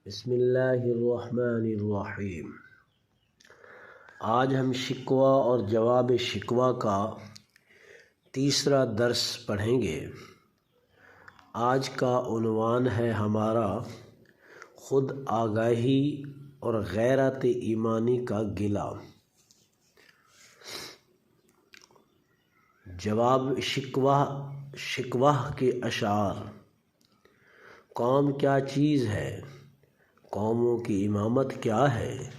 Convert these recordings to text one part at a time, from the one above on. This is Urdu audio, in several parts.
بسم اللہ الرحمن الرحیم۔ آج ہم شکوہ اور جواب شکوہ کا تیسرا درس پڑھیں گے۔ آج کا عنوان ہے ہمارا خود آگاہی اور غیرت ایمانی کا گلہ۔ جواب شکوہ کے اشعار۔ قوم کیا چیز ہے؟ قوموں کی امامت کیا ہے؟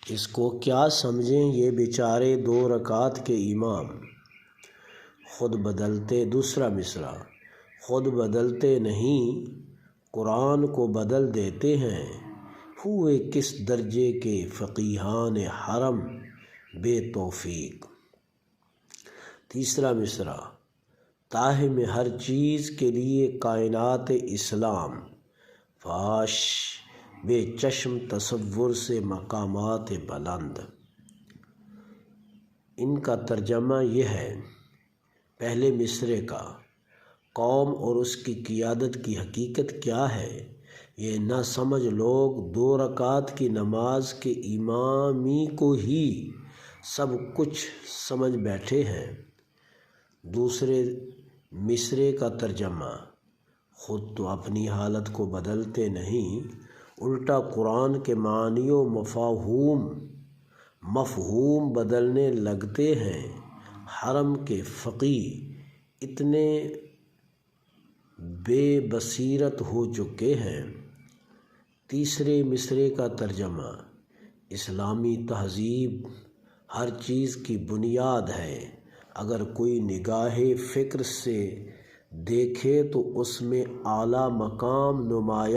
اس کو کیا سمجھیں یہ بیچارے دو رکعت کے امام۔ خود بدلتے دوسرا مصرع، خود بدلتے نہیں قرآن کو بدل دیتے ہیں۔ ہوئے کس درجے کے فقیہان حرم بے توفیق۔ تیسرا مصرع، تاہم ہر چیز کے لیے کائنات اسلام، فاش بے چشم تصور سے مقامات بلند۔ ان کا ترجمہ یہ ہے، پہلے مصرعے کا، قوم اور اس کی قیادت کی حقیقت کیا ہے یہ نہ سمجھ لوگ دو رکعت کی نماز کے امامی کو ہی سب کچھ سمجھ بیٹھے ہیں۔ دوسرے مصرعے کا ترجمہ، خود تو اپنی حالت کو بدلتے نہیں، الٹا قرآن کے معنی و مفہوم بدلنے لگتے ہیں۔ حرم کے فقیہ اتنے بے بصیرت ہو چکے ہیں۔ تیسرے مصرعے کا ترجمہ، اسلامی تہذیب ہر چیز کی بنیاد ہے، اگر کوئی نگاہ فکر سے دیکھے تو اس میں اعلیٰ مقام نمایاں